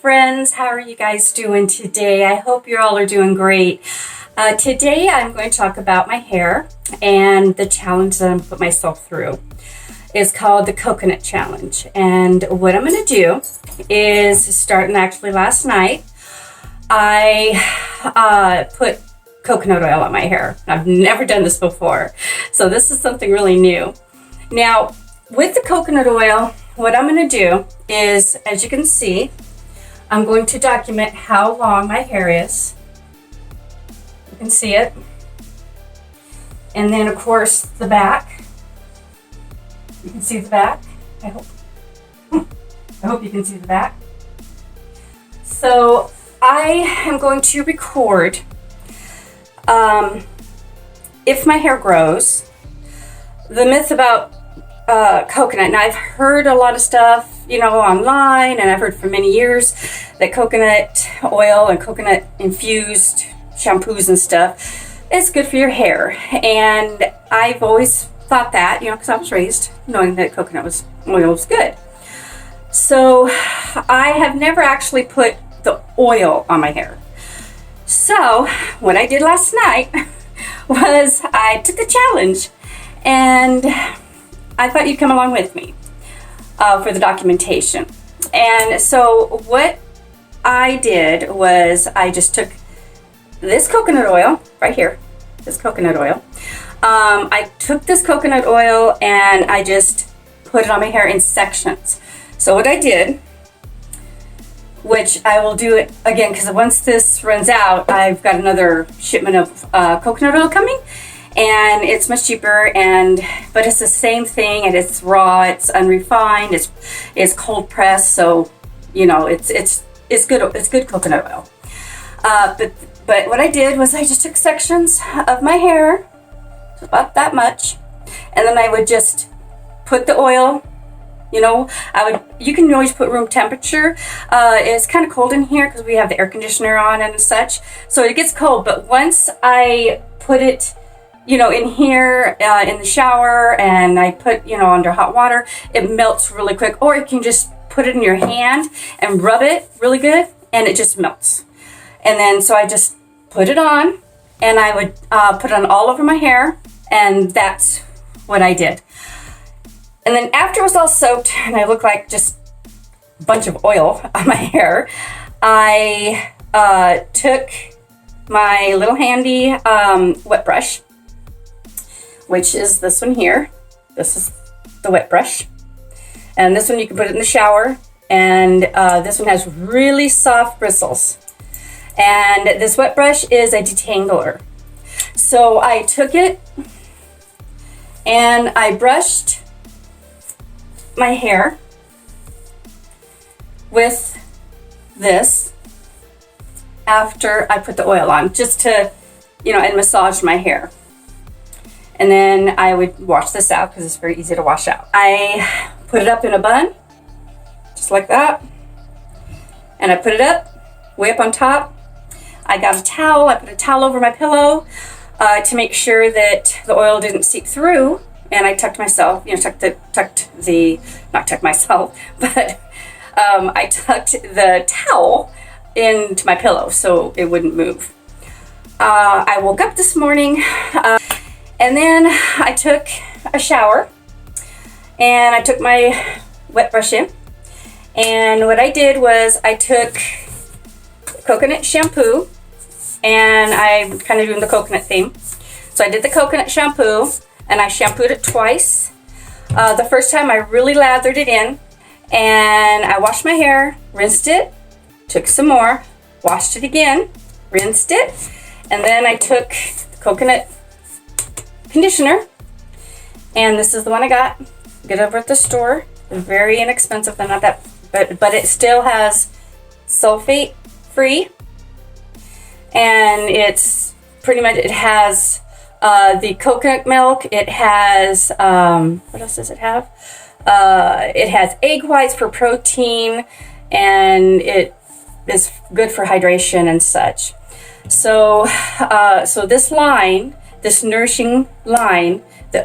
Friends, how are you guys doing today? I hope you all are doing great. Today I'm going to talk about my hair and the challenge that I'm put myself through. It's called the coconut challenge, and what I'm going to do is, starting actually last night, I put coconut oil on my hair. I've never done this before, so this is something really new. Now with the coconut oil, what I'm going to do is, as you can see, I'm going to document how long my hair is. You can see it. And then of course the back. You can see the back, I hope. I hope you can see the back. So I am going to record if my hair grows. The myth about coconut. Now I've heard a lot of stuff, online, and I've heard for many years that coconut oil and coconut infused shampoos and stuff is good for your hair. And I've always thought that, because I was raised knowing that coconut oil was good. So I have never actually put the oil on my hair. So what I did last night was I took the challenge, and I thought you'd come along with me for the documentation. And so what I did was I just took this coconut oil right here, this coconut oil. I took this coconut oil and I just put it on my hair in sections. So what I did, which I will do it again because once this runs out, I've got another shipment of coconut oil coming. And it's much cheaper, but it's the same thing, and it's raw, it's unrefined, it's cold pressed, so it's good coconut oil. But what I did was I just took sections of my hair, about that much, and then I would just put the oil. You can always put room temperature. It's kind of cold in here because we have the air conditioner on and such, so it gets cold. But once I put it in here, in the shower, and I put, under hot water, it melts really quick. Or you can just put it in your hand and rub it really good, and it just melts. And then, so I just put it on, and I would put it on all over my hair, and that's what I did. And then after it was all soaked, and I looked like just a bunch of oil on my hair, I took my little handy wet brush, which is this one here. This is the wet brush. And this one you can put it in the shower. And this one has really soft bristles. And this wet brush is a detangler. So I took it and I brushed my hair with this after I put the oil on, just to, and massage my hair. And then I would wash this out because it's very easy to wash out. I put it up in a bun, just like that. And I put it up, way up on top. I got a towel, I put a towel over my pillow to make sure that the oil didn't seep through. And I tucked myself, not tucked myself, but I tucked the towel into my pillow so it wouldn't move. I woke up this morning, and then I took a shower, and I took my wet brush in, and what I did was I took coconut shampoo, and I'm kind of doing the coconut theme. So I did the coconut shampoo, and I shampooed it twice. The first time I really lathered it in, and I washed my hair, rinsed it, took some more, washed it again, rinsed it, and then I took the coconut conditioner, and this is the one I got. Get over at the store. They're very inexpensive. They're not that, but it still has sulfate free, and it's pretty much, it has The coconut milk, it has, what else does it have? It has egg whites for protein, and it is good for hydration and such. So, so this line, this nourishing line, the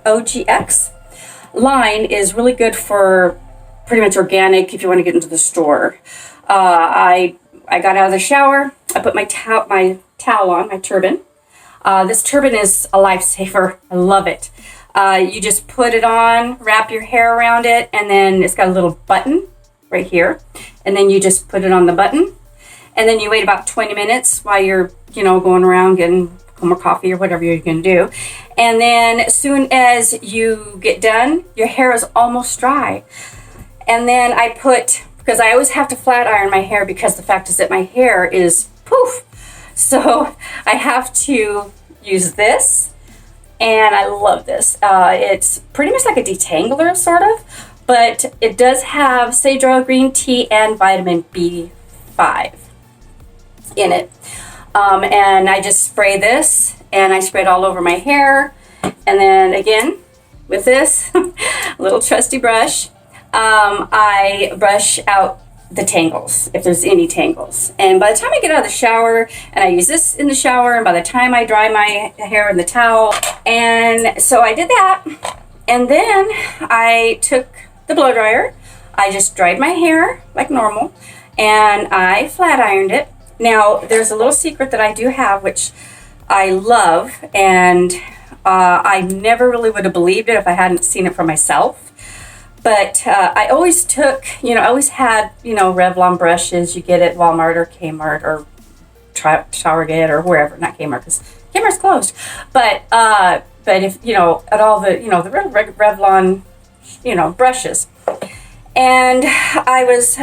OGX line, is really good for pretty much organic if you want to get into the store. I got out of the shower. I put my towel on, my turban. This turban is a lifesaver. I love it. You just put it on, wrap your hair around it, and then it's got a little button right here. And then you just put it on the button. And then you wait about 20 minutes while you're, going around getting more coffee or whatever you're going to do. And then as soon as you get done, your hair is almost dry. And then because I always have to flat iron my hair, because the fact is that my hair is poof. So I have to use this, and I love this. It's pretty much like a detangler, sort of, but it does have sage oil, green tea, and vitamin B5 in it. And I just spray this, and I spray it all over my hair. And then again, with this little trusty brush, I brush out the tangles, if there's any tangles. And by the time I get out of the shower, and I use this in the shower, and by the time I dry my hair in the towel, and so I did that. And then I took the blow dryer, I just dried my hair like normal, and I flat ironed it. Now, there's a little secret that I do have, which I love, and I never really would have believed it if I hadn't seen it for myself. But I always I always had, Revlon brushes you get at Walmart or Kmart or Target or wherever, not Kmart, because Kmart's closed. But if, at all the, the Revlon, brushes. And I was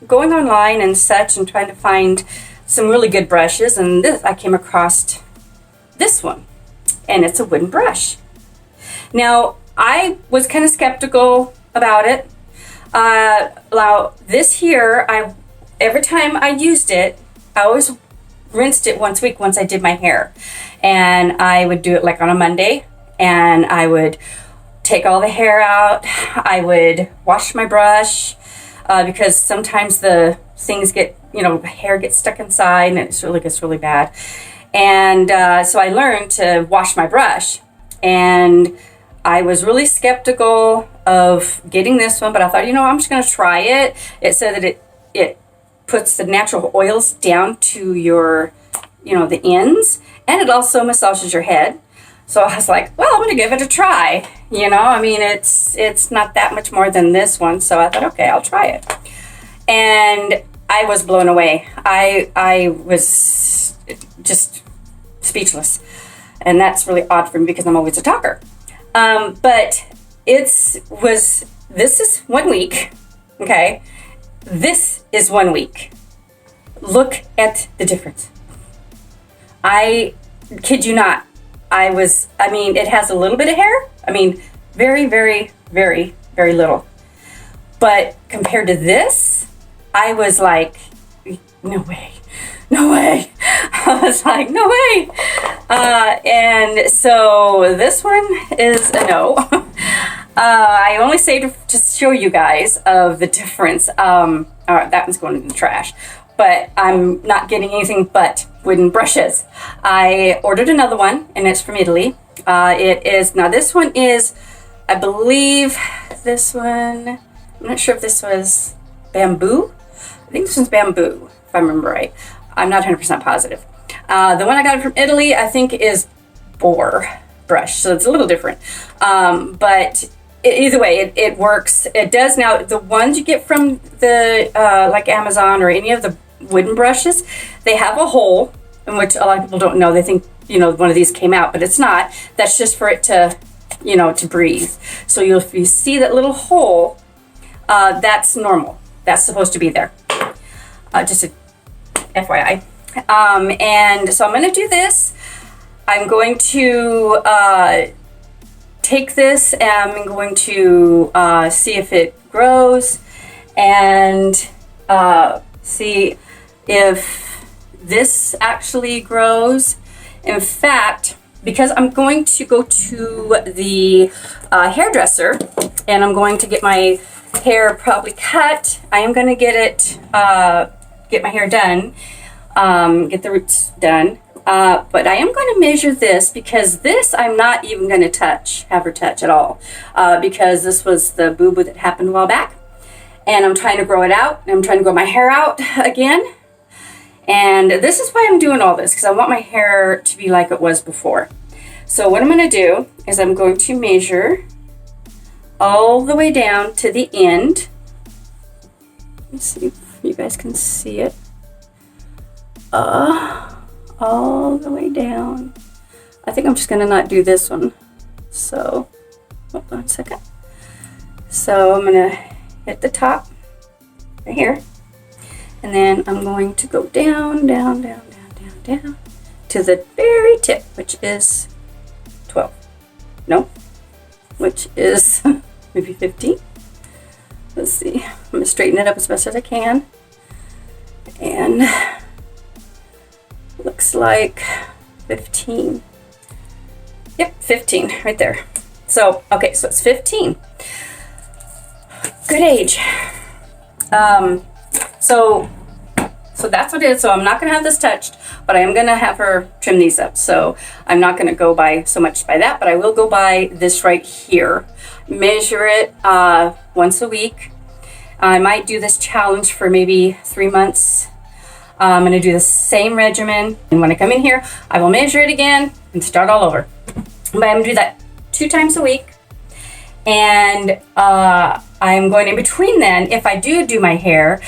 going online and such and trying to find some really good brushes, and I came across this one, and it's a wooden brush. Now, I was kind of skeptical about it. This here, every time I used it, I always rinsed it once a week once I did my hair. And I would do it like on a Monday, and I would take all the hair out. I would wash my brush, because sometimes the things get, hair gets stuck inside, and it gets really bad. And so I learned to wash my brush, and I was really skeptical of getting this one, but I thought, I'm just going to try it. It said that it puts the natural oils down to your, the ends, and it also massages your head. So I was like, well, I'm going to give it a try. It's not that much more than this one, so I thought, okay, I'll try it. And I was blown away. I was just speechless, and that's really odd for me because I'm always a talker. But this is 1 week, okay? This is 1 week. Look at the difference. I kid you not. It has a little bit of hair. Very, very, very, very little. But compared to this, I was like, no way. I was like, no way. And so this one is a no. I only say to show you guys of the difference. All right, that one's going in the trash. But I'm not getting anything but wooden brushes. I ordered another one, and it's from Italy. This one is, I believe this one, I'm not sure if this was bamboo. I think this one's bamboo, if I remember right. I'm not 100% positive. The one I got from Italy, I think, is boar brush, so it's a little different. But either way, it works. It does. Now, the ones you get from the like Amazon or any of the wooden brushes, they have a hole, in which a lot of people don't know. They think, one of these came out, but it's not. That's just for it to, to breathe. So if you see that little hole, that's normal. That's supposed to be there. Just a FYI. And so I'm going to do this. I'm going to take this, and I'm going to see if it grows, and see if this actually grows, In fact, because I'm going to go to the hairdresser and I'm going to get my hair probably cut. I am going to get my hair done, get the roots done. But I am going to measure this, because this I'm not even going to have her touch at all, because this was the boo-boo that happened a while back, and I'm trying to grow it out, and I'm trying to grow my hair out again. And this is why I'm doing all this, because I want my hair to be like it was before. So what I'm going to do is I'm going to measure all the way down to the end. Let's see if you guys can see it. All the way down. I think I'm just going to not do this one. So, hold on a second. So I'm going to hit the top right here. And then I'm going to go down, down, down, down, down, down to the very tip, which is 12. No, which is maybe 15. Let's see. I'm going to straighten it up as best as I can. And looks like 15. Yep, 15 right there. So, okay, so it's 15. Good age. So that's what it is. So I'm not going to have this touched, but I am going to have her trim these up. So I'm not going to go by so much by that, but I will go by this right here. Measure it once a week. I might do this challenge for maybe 3 months. I'm going to do the same regimen, and when I come in here, I will measure it again and start all over. But I'm going to do that 2 times a week. And I'm going in between then, if I do my hair,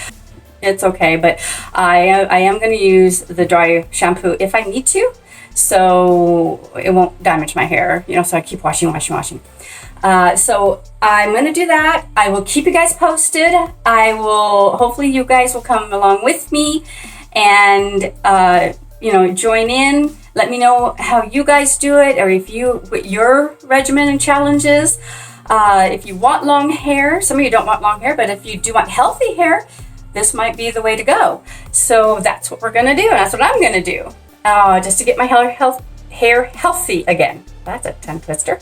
it's okay, but I am going to use the dry shampoo if I need to, so it won't damage my hair, you know, so I keep washing. So I'm going to do that. I will keep you guys posted. Hopefully you guys will come along with me and, join in. Let me know how you guys do it, or what your regimen and challenge is. If you want long hair, some of you don't want long hair, but if you do want healthy hair, this might be the way to go. So that's what we're going to do. And that's what I'm going to do, just to get my hair healthy again. That's a tongue twister.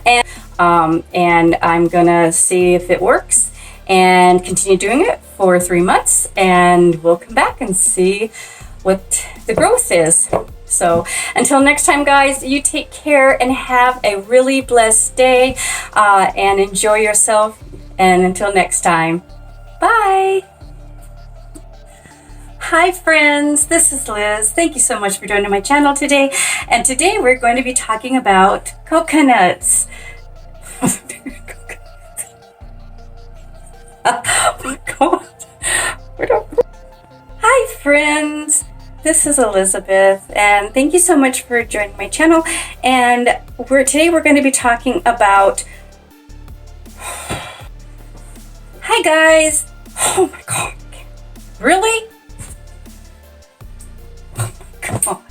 And I'm going to see if it works and continue doing it for 3 months. And we'll come back and see what the growth is. So until next time, guys, you take care and have a really blessed day, and enjoy yourself. And until next time, bye. Hi friends, this is Liz. Thank you so much for joining my channel today. And today we're going to be talking about coconuts. Oh my God. Hi friends, this is Elizabeth, and thank you so much for joining my channel. And today we're going to be talking about... Hi guys. Oh my God. Really? God.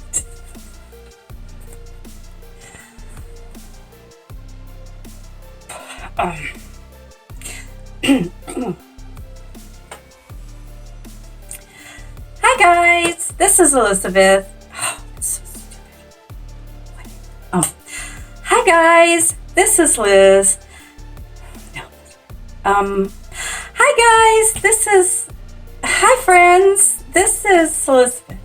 Hi guys, this is Elizabeth. Oh, that's so stupid. Hi guys, this is Liz. No. Hi guys, hi friends, this is Elizabeth.